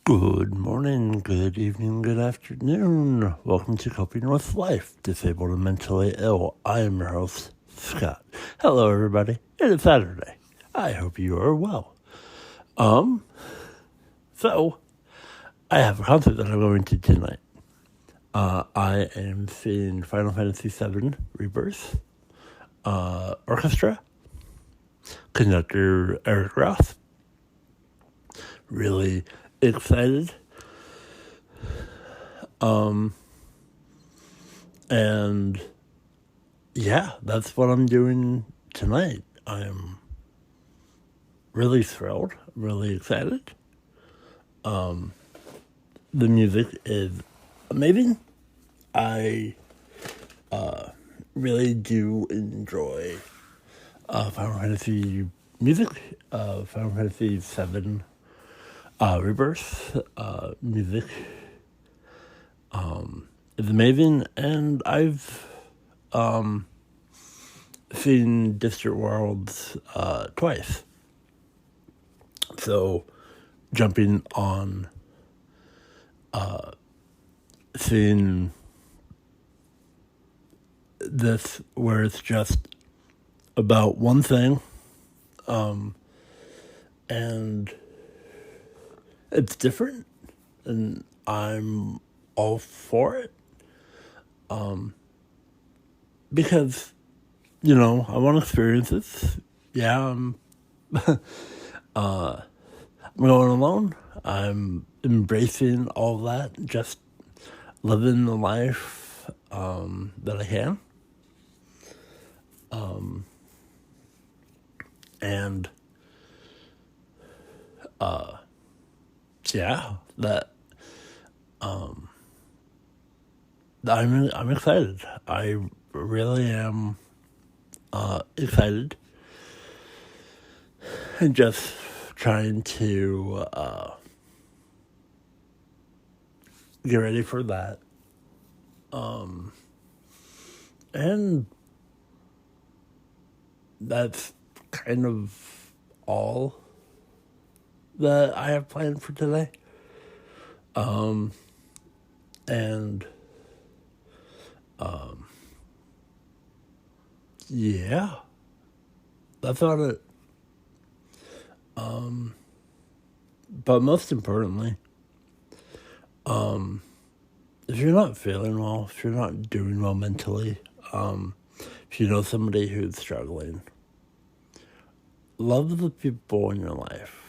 Good morning, good evening, good afternoon. Welcome to Coping with Life, Disabled and Mentally Ill. I am your host, Scott. Hello, everybody. It is Saturday. I hope you are well. So, I have a concert that I'm going to tonight. I am seeing Final Fantasy VII Rebirth, orchestra, conductor Eric Roth. Really excited. And yeah, that's what I'm doing tonight. I'm really thrilled, really excited. The music is amazing. I really do enjoy Final Fantasy music. Final Fantasy VII Rebirth music is amazing, and I've seen Distant Worlds twice. So, jumping on seeing this where it's just about one thing, and it's different, and I'm all for it, because, I want experiences. Yeah, I'm going alone. I'm embracing all that, just living the life that I can. And yeah, that I'm excited. I really am excited, and just trying to get ready for that. And that's kind of all that I have planned for today. And yeah, that's about it. But most importantly, if you're not feeling well, if you're not doing well mentally, if you know somebody who's struggling, love the people in your life.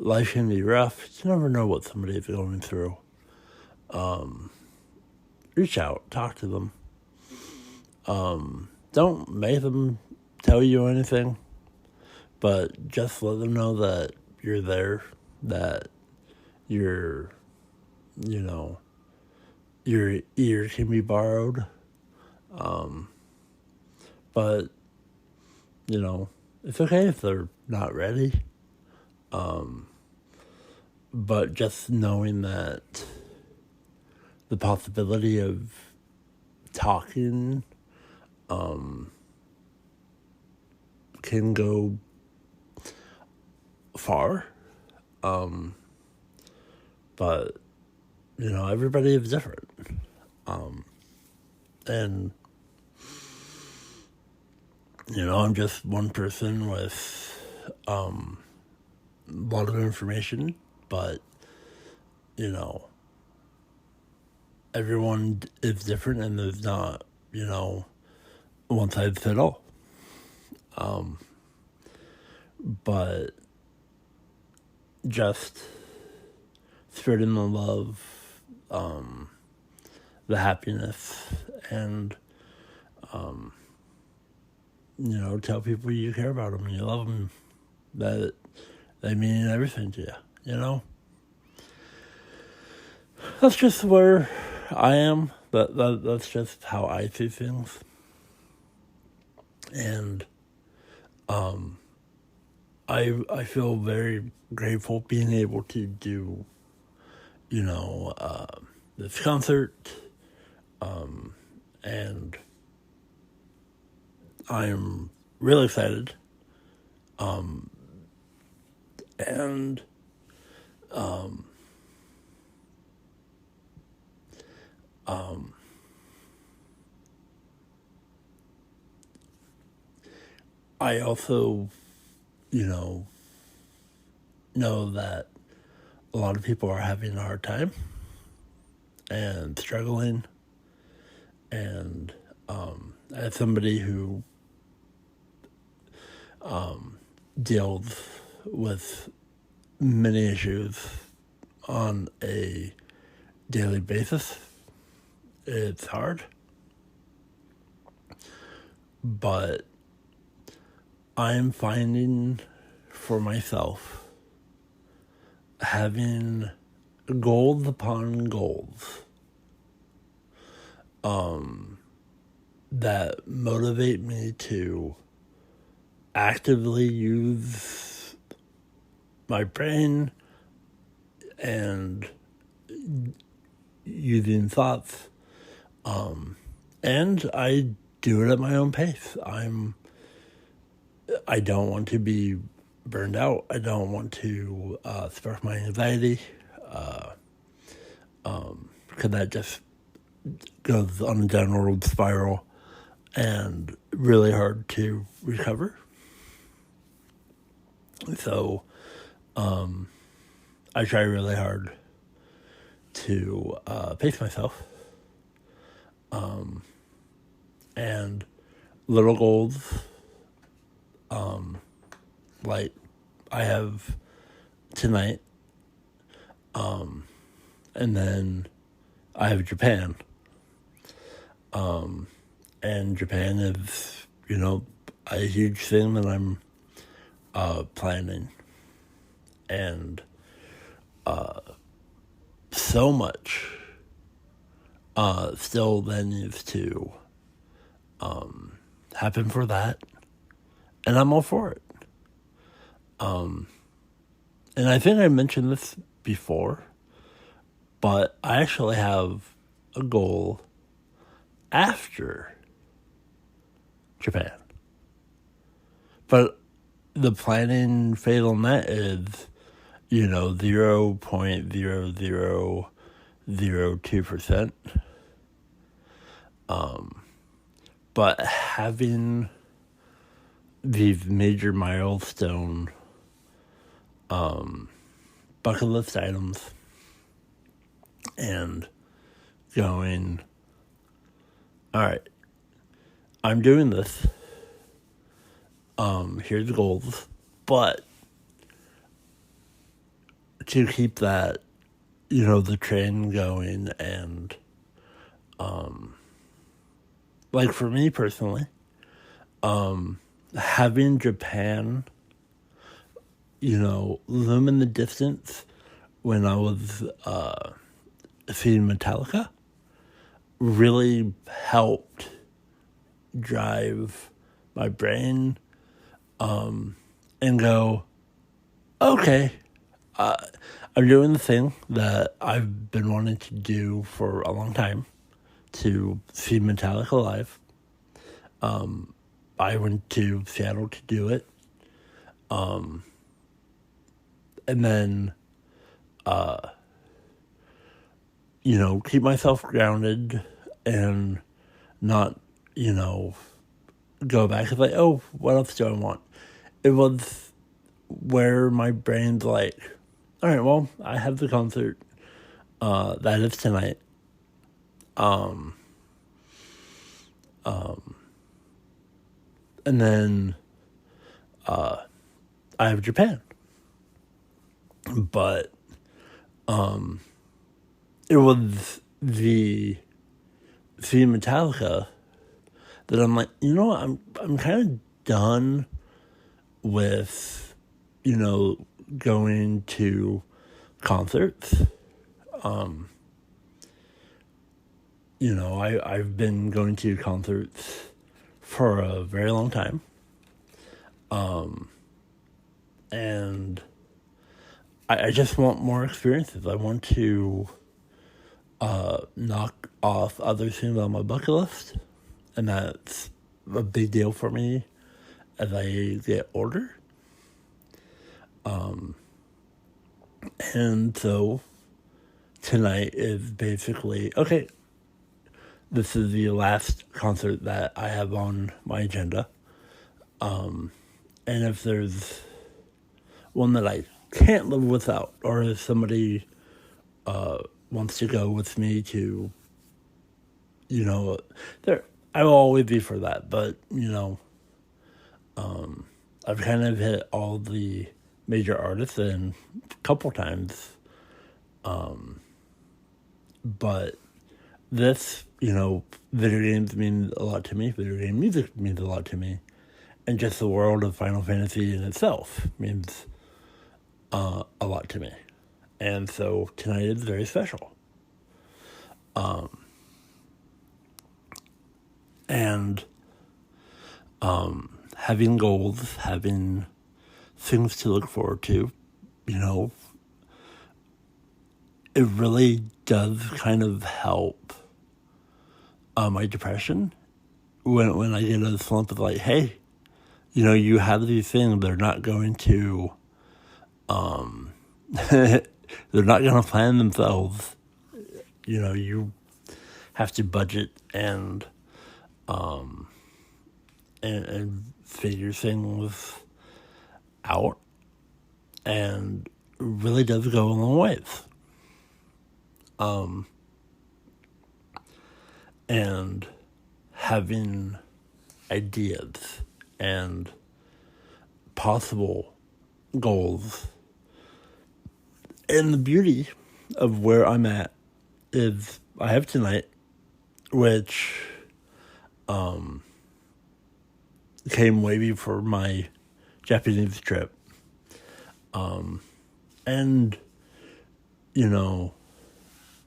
Life can be rough. You never know what somebody's going through. Reach out, talk to them. Don't make them tell you anything, but just let them know that you're there, that your ear can be borrowed. But, it's okay if they're not ready. But just knowing that the possibility of talking can go far. But, everybody is different. And, I'm just one person with a lot of information, but, everyone is different, and there's not, one size fits all. But just spreading the love, the happiness, and, tell people you care about them and you love them, that they mean everything to you, That's just where I am. That's just how I see things. And I feel very grateful being able to do, this concert, and I'm really excited. And I also, know that a lot of people are having a hard time and struggling. And as somebody who deals with many issues on a daily basis, it's hard. But I'm finding for myself having goals upon goals that motivate me to actively use my brain and using thoughts. And I do it at my own pace. I don't want to be burned out. I don't want to spark my anxiety, because that just goes on a downward spiral and really hard to recover. So I try really hard to pace myself, and little goals, like I have tonight, and then I have Japan, and Japan is, a huge thing that I'm planning, and so much still then needs to happen for that, and I'm all for it. And I think I mentioned this before, but I actually have a goal after Japan. But the planning phase on that is, 0.0002%. But having these major milestone bucket list items and going, all right, I'm doing this. Here's the goals, but to keep that, the train going, and like for me personally, having Japan, loom in the distance when I was seeing Metallica really helped drive my brain and go, okay, I'm doing the thing that I've been wanting to do for a long time, to see Metallica live. I went to Seattle to do it. And then, keep myself grounded and not, go back and like, oh, what else do I want? It was where my brain's like, all right, well, I have the concert that is tonight. And then I have Japan. But it was the Metallica that I'm like, I'm kind of done with, going to concerts. I've been going to concerts for a very long time. And I just want more experiences. I want to knock off other things on my bucket list. And that's a big deal for me as I get older. And so tonight is basically, okay, this is the last concert that I have on my agenda. And if there's one that I can't live without, or if somebody wants to go with me to, there, I will always be for that. But, I've kind of hit all the major artists and a couple times. But this, video games mean a lot to me. Video game music means a lot to me. And just the world of Final Fantasy in itself means a lot to me. And so tonight is very special. And having goals, having things to look forward to, it really does kind of help my depression when I get a slump of like, hey, you have these things, they're not going to, they're not going to plan themselves. You have to budget and figure things out, and it really does go a long ways. And having ideas and possible goals. And the beauty of where I'm at is I have tonight, which came way before my Japanese trip. And,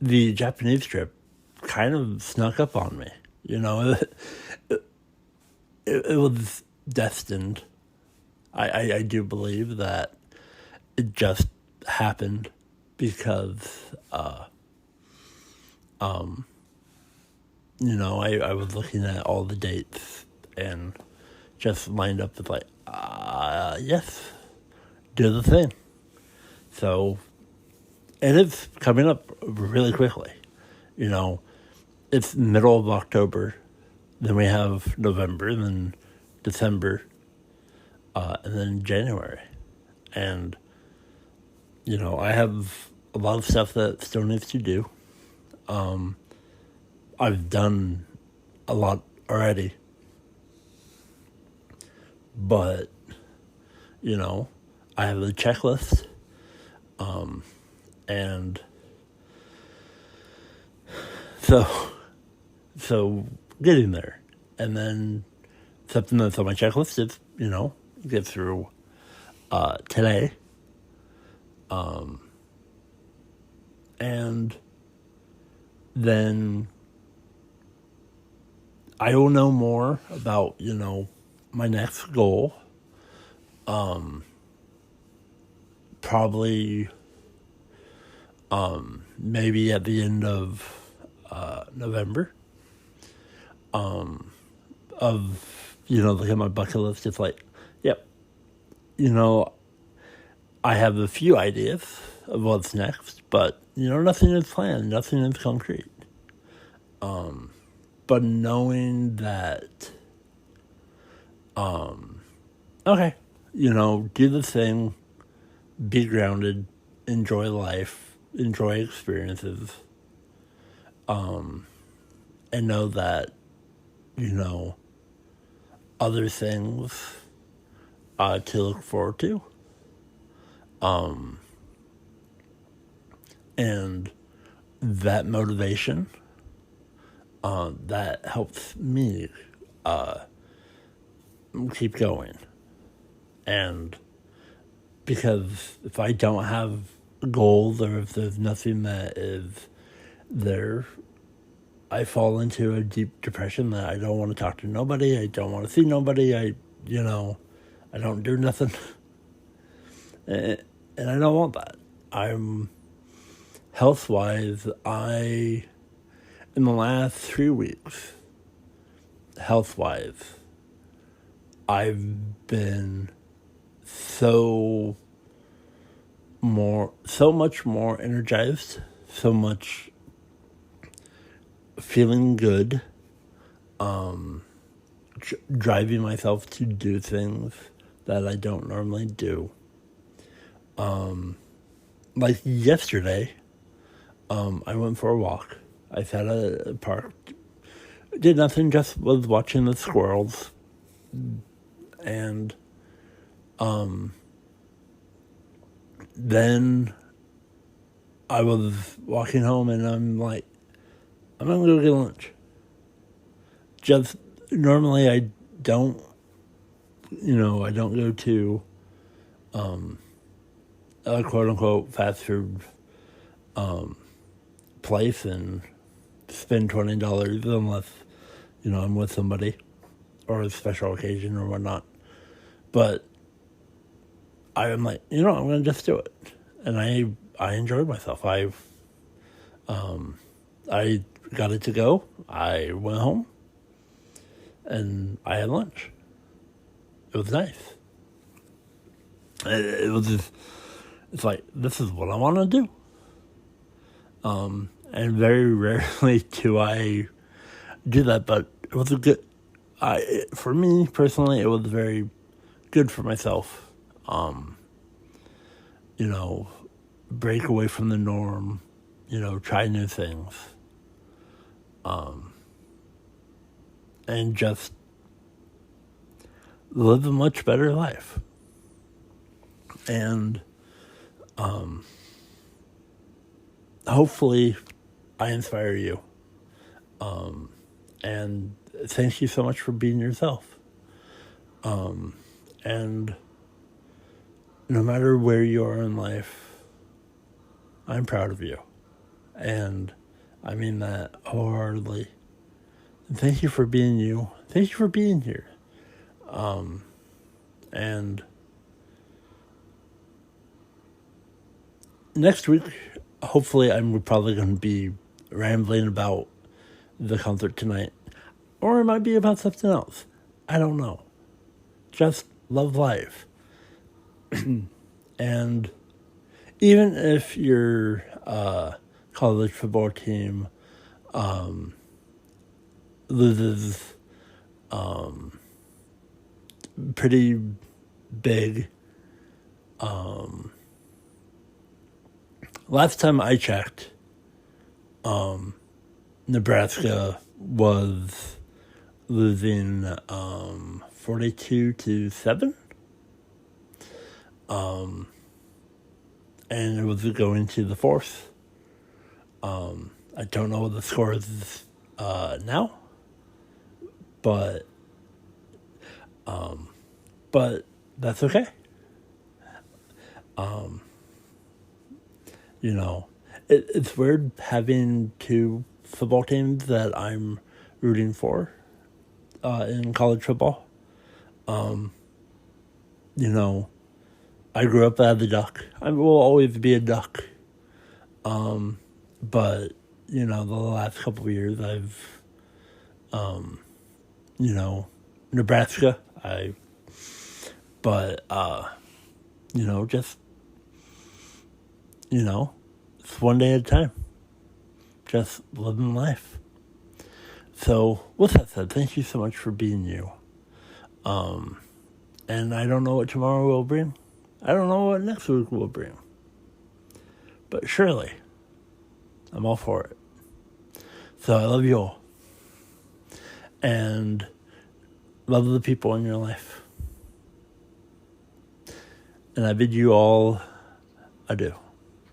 the Japanese trip kind of snuck up on me. It was destined. I do believe that it just happened because, I was looking at all the dates and just lined up with like, yes, do the thing. So it is coming up really quickly. It's middle of October. Then we have November, then December, and then January. And, I have a lot of stuff that still needs to do. I've done a lot already. But, I have a checklist. And so getting there. And then something that's on my checklist is, get through today. And then I will know more about, my next goal. Probably maybe at the end of November. Look at my bucket list. It's like, yep, I have a few ideas of what's next, but, nothing is planned, nothing is concrete. But knowing that, okay, do the thing, be grounded, enjoy life, enjoy experiences, and know that, other things to look forward to. And that motivation, that helps me keep going. And because if I don't have goals, or if there's nothing that is there, I fall into a deep depression that I don't want to talk to nobody, I don't want to see nobody, I don't do nothing. And I don't want that. I'm health-wise, in the last 3 weeks, health-wise, I've been so so much more energized, so much feeling good, driving myself to do things that I don't normally do. Like yesterday, I went for a walk. I sat at a park, did nothing, just was watching the squirrels. And then I was walking home and I'm like, I'm gonna go get lunch. Just normally I don't go to a quote unquote fast food place and spend $20 unless, I'm with somebody or a special occasion or whatnot. But I'm like, I'm gonna just do it. And I enjoyed myself. I got it to go. I went home and I had lunch. It was nice. It was just, it's like, this is what I want to do. And very rarely do I do that, but it was for me personally, it was very good for myself. Break away from the norm, try new things. And just live a much better life. And hopefully I inspire you. And thank you so much for being yourself. And no matter where you are in life, I'm proud of you. And I mean that wholeheartedly. And thank you for being you. Thank you for being here. And next week, hopefully I'm probably going to be rambling about the concert tonight. Or it might be about something else. I don't know. Just love life. And even if your college football team loses pretty big, last time I checked, Nebraska was losing 42-7. And it was going to the fourth. I don't know what the score is now, but that's okay. It's weird having two football teams that I'm rooting for in college football. I grew up as a Duck. I will always be a Duck. But, the last couple of years I've, Nebraska, it's one day at a time. Just living life. So, with that said, thank you so much for being you. And I don't know what tomorrow will bring. I don't know what next week will bring. But surely, I'm all for it. So I love you all. And love the people in your life. And I bid you all adieu.